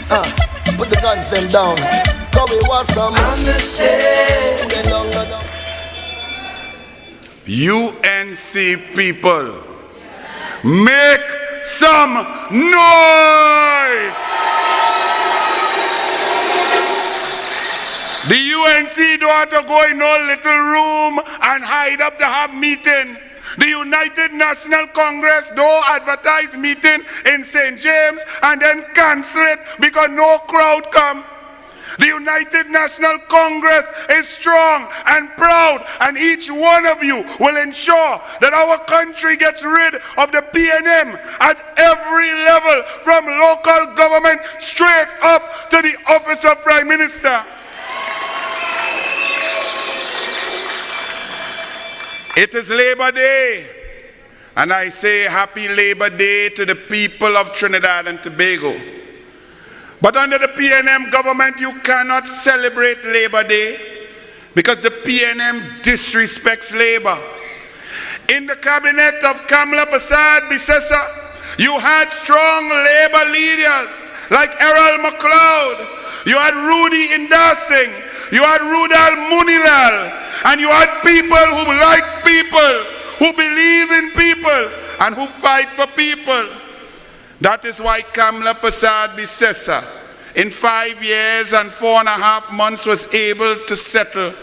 Put the guns them down. Cause we want some understand. UNC people, make some noise. The UNC don't have to go in no little room and hide up to have meeting. The United National Congress don't advertise meeting in St. James and then cancel it because no crowd come. The United National Congress is strong and proud, and each one of you will ensure that our country gets rid of the PNM at every level, from local government straight up to the office of Prime Minister. It is Labor Day, and I say happy Labor Day to the people of Trinidad and Tobago. But under the PNM government, you cannot celebrate Labor Day because the PNM disrespects labor. In the cabinet of Kamla Prasad Bisesa, you had strong labor leaders like Errol McLeod, you had Rudy Indasing, you had Rudal Munilal, and you had people who like people, who believe in people, and who fight for people. That is why Kamla Prasad Bisesa, in 5 years and 4.5 months, was able to settle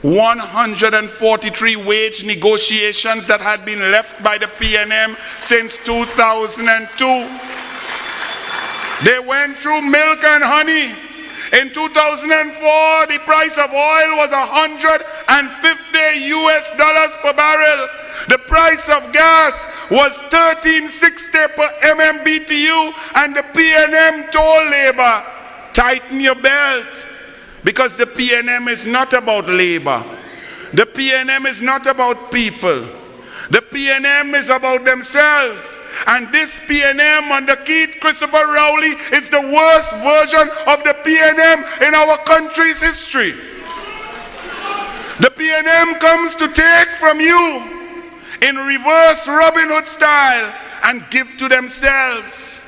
143 wage negotiations that had been left by the PNM since 2002. They went through milk and honey. In 2004, the price of oil was $150 per barrel. The price of gas was $13.60 per MMBTU, and the PNM told labor, tighten your belt, because the PNM is not about labor. The PNM is not about people. The PNM is about themselves. And this PNM under Keith Christopher Rowley is the worst version of the PNM in our country's history. The PNM comes to take from you in reverse Robin Hood style and give to themselves.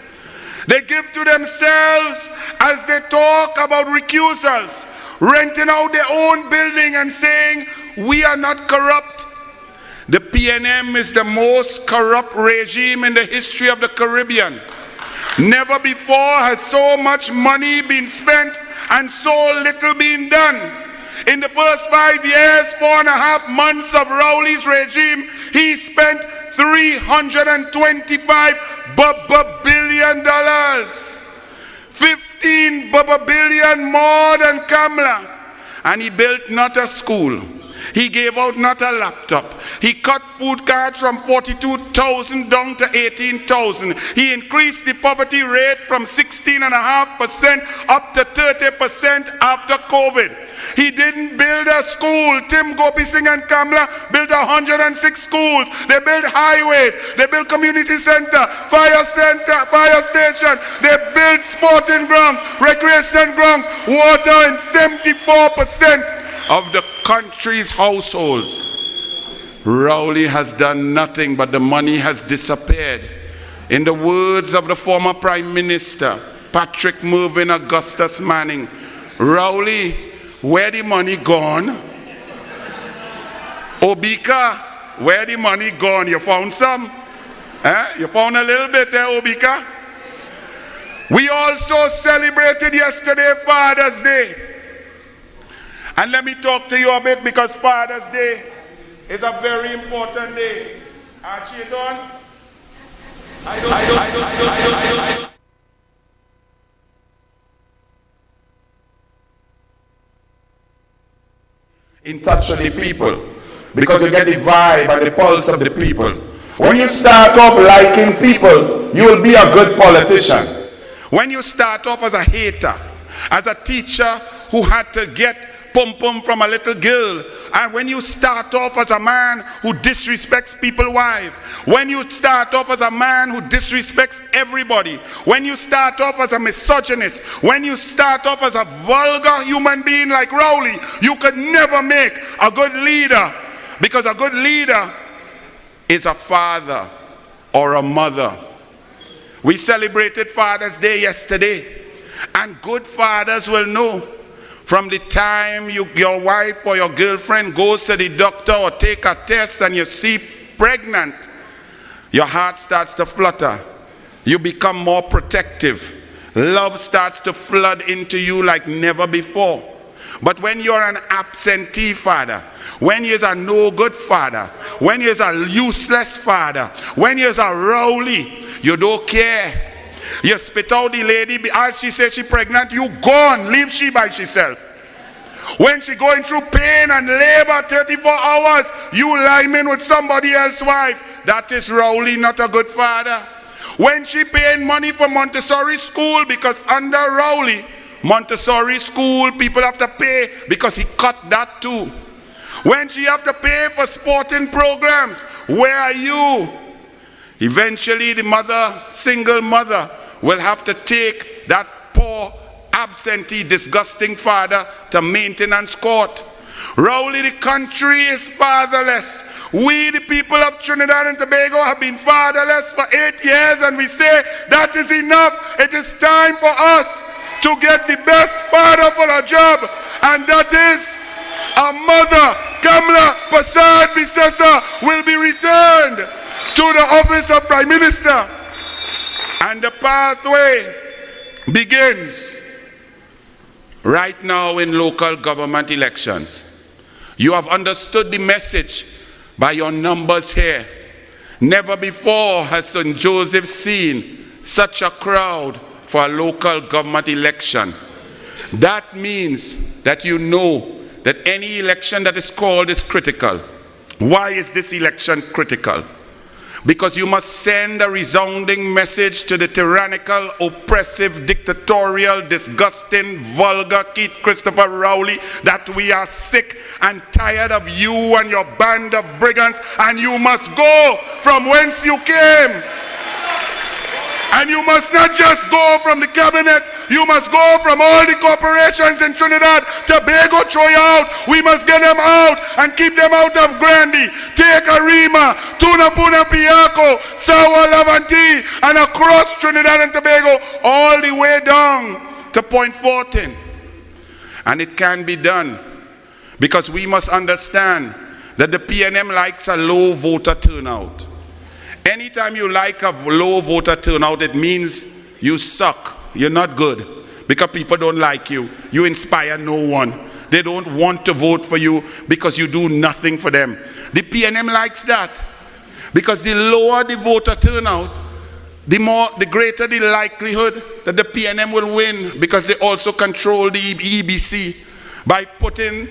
They give to themselves as they talk about recusals, renting out their own building and saying, we are not corrupt. The PNM is the most corrupt regime in the history of the Caribbean. Never before has so much money been spent and so little been done. In the first 5 years, 4.5 months of Rowley's regime, he spent $325 billion. 15 billion more than Kamla. And he built not a school. He gave out not a laptop. He cut food cards from 42,000 down to 18,000. He increased the poverty rate from 16.5% up to 30% after COVID. He didn't build a school. Tim Gopi Singh and Kamla built 106 schools. They built highways. They built community center, fire station. They built sporting grounds, recreation grounds, water in 74% of the country's households. Rowley has done nothing, but the money has disappeared. In the words of the former Prime Minister, Patrick Mervyn Augustus Manning, Rowley, where the money gone? Obika, where the money gone? You found some? You found a little bit there, Obika? We also celebrated yesterday Father's Day. And let me talk to you a bit, because Father's Day is a very important day. Cheaton? I don't. In touch with the people, because you get the vibe and the pulse of the people. When you start off liking people, you will be a good politician. When you start off as a hater, as a teacher who had to get pum-pum from a little girl, and when you start off as a man who disrespects people's wives, when you start off as a man who disrespects everybody, when you start off as a misogynist, when you start off as a vulgar human being like Rowley, you could never make a good leader, because a good leader is a father or a mother. We celebrated Father's Day yesterday, And good fathers will know from the time your wife or your girlfriend goes to the doctor or take a test and you see pregnant, your heart starts to flutter. You become more protective. Love starts to flood into you like never before. But when you're an absentee father, when you're a no good father, when you're a useless father, when you're a rowley, you don't care. You spit out the lady, as she says she's pregnant, you gone, leave she by herself. When she going through pain and labor 34 hours, you liming with somebody else's wife. That is rowley, not a good father. When she paying money for Montessori school, because under Rowley, Montessori school, people have to pay because he cut that too. When she have to pay for sporting programs, where are you? Eventually the mother, single mother, will have to take that poor, absentee, disgusting father to maintenance court. Rowley, the country is fatherless. We, the people of Trinidad and Tobago, have been fatherless for 8 years, and we say that is enough. It is time for us to get the best father for a job, and that is a mother. Kamala Prasad Visesa will be returned to the office of Prime Minister, and the pathway begins right now in local government elections. You have understood the message by your numbers here. Never before has St. Joseph seen such a crowd for a local government election. That means that you know that any election that is called is critical. Why is this election critical? Because you must send a resounding message to the tyrannical, oppressive, dictatorial, disgusting, vulgar Keith Christopher Rowley that we are sick and tired of you and your band of brigands, and you must go from whence you came. And you must not just go from the cabinet, you must go from all the corporations in Trinidad. Tobago throw you out. We must get them out and keep them out of Grandy. Take Arima, Tunapuna Piaco, Sawa Lavanti, and across Trinidad and Tobago, all the way down to Point Fortin. And it can be done because we must understand that the PNM likes a low voter turnout. Anytime you like a low voter turnout, it means you suck. You're not good. Because people don't like you. You inspire no one. They don't want to vote for you because you do nothing for them. The PNM likes that. Because the lower the voter turnout, the greater the likelihood that the PNM will win, because they also control the EBC by putting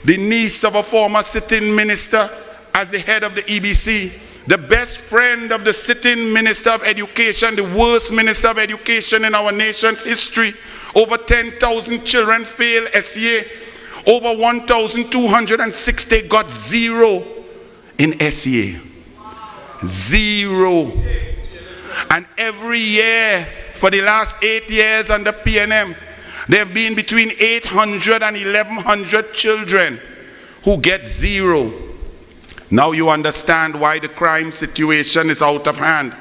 the niece of a former sitting minister as the head of the EBC. The best friend of the sitting Minister of Education, the worst Minister of Education in our nation's history. Over 10,000 children fail SEA. Over 1,260 got zero in SEA. Zero. And every year for the last 8 years under PNM, there have been between 800 and 1,100 children who get zero. Now you understand why the crime situation is out of hand.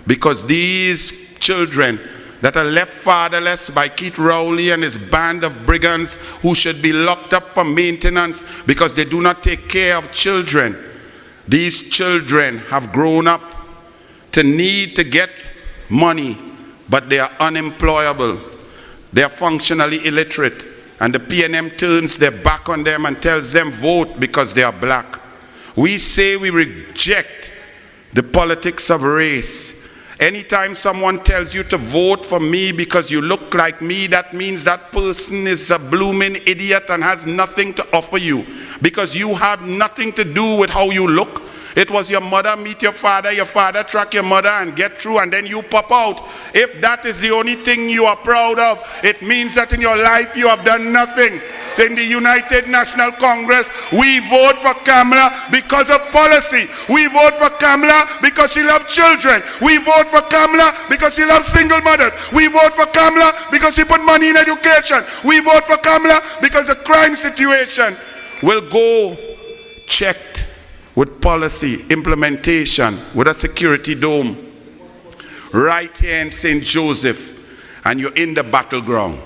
Because these children that are left fatherless by Keith Rowley and his band of brigands, who should be locked up for maintenance because they do not take care of children. These children have grown up to need to get money, but they are unemployable. They are functionally illiterate. And the PNM turns their back on them and tells them vote because they are black. We say we reject the politics of race. Anytime someone tells you to vote for me because you look like me, that means that person is a blooming idiot and has nothing to offer you. Because you have nothing to do with how you look. It was your mother meet your father track your mother and get through, and then you pop out. If that is the only thing you are proud of, it means that in your life you have done nothing. In the United National Congress, we vote for Kamala because of policy. We vote for Kamala because she loves children. We vote for Kamala because she loves single mothers. We vote for Kamala because she put money in education. We vote for Kamala because the crime situation will go checked with policy implementation, with a security dome right here in St. Joseph. and you're in the battleground.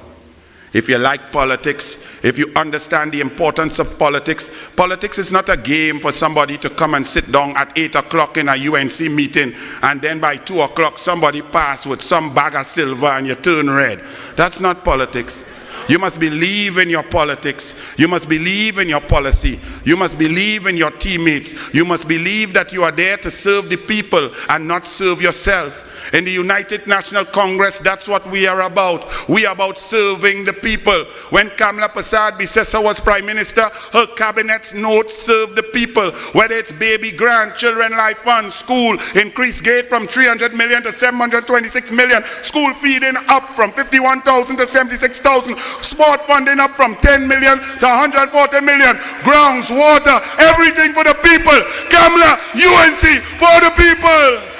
If you like politics, if you understand the importance of politics, politics is not a game for somebody to come and sit down at 8 o'clock in a UNC meeting and then by 2 o'clock somebody pass with some bag of silver and you turn red. That's not politics. You must believe in your politics. You must believe in your policy. You must believe in your teammates. You must believe that you are there to serve the people and not serve yourself. In the United National Congress, that's what we are about. We are about serving the people. When Kamala Persad-Bissessar was Prime Minister, her cabinet's notes served the people. Whether it's baby, grandchildren, life fund, school, increased gate from 300 million to 726 million, school feeding up from 51,000 to 76,000, sport funding up from 10 million to 140 million, grounds, water, everything for the people. Kamala, UNC, for the people.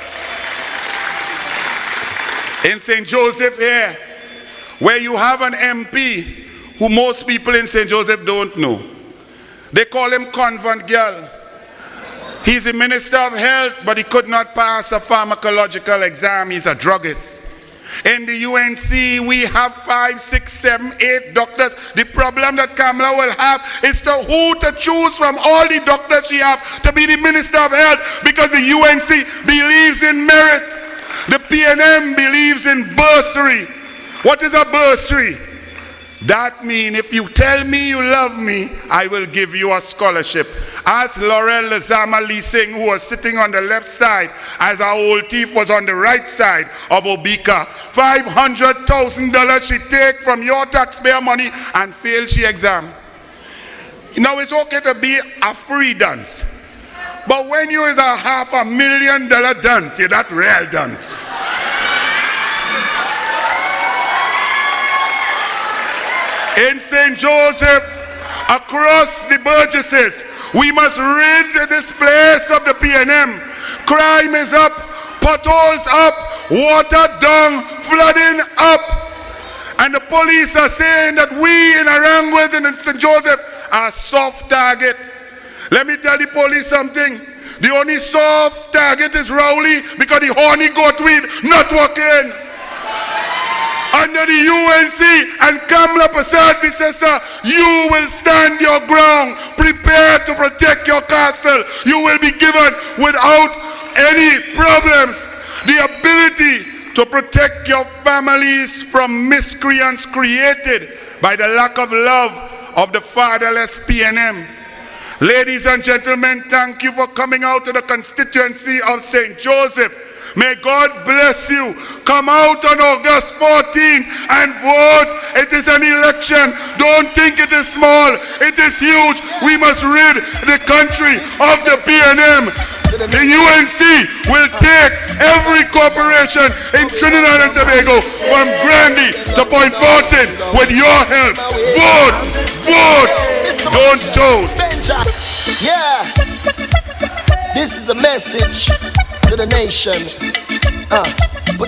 In St. Joseph here, where you have an MP who most people in St. Joseph don't know. They call him Convent Girl. He's the Minister of Health, but he could not pass a pharmacological exam. He's a druggist. In the UNC, we have 5, 6, 7, 8 doctors. The problem that Kamala will have is who to choose from all the doctors she has to be the Minister of Health, because the UNC believes in merit. The PNM believes in bursary. What is a bursary? That means if you tell me you love me, I will give you a scholarship. Ask Laurel Lazama Leasing, who was sitting on the left side, as our old thief was on the right side of Obika. $500,000 she take from your taxpayer money and fail she exam. Now it's okay to be a free dance. But when you is a $500,000 dance, you're that real dance. In St. Joseph, across the Burgesses, we must rid this place of the PNM. Crime is up, potholes up, water down, flooding up. And the police are saying that we in Aranguez and in St. Joseph are soft target. Let me tell the police something. The only soft target is Rowley because the horny goat weed not working. Under the UNC and Kamala Persad-Bissessar, you will stand your ground, prepared to protect your castle. You will be given without any problems the ability to protect your families from miscreants created by the lack of love of the fatherless PNM. Ladies and gentlemen, thank you for coming out to the constituency of St. Joseph. May God bless you. Come out on August 14th and vote. It is an election. Don't think it is small. It is huge. We must rid the country of the PNM. The UNC will take every corporation in Trinidad and Tobago from Grandy to Point Fortin with your help. Vote! Vote! Don't vote! Yeah, this is a message to the nation.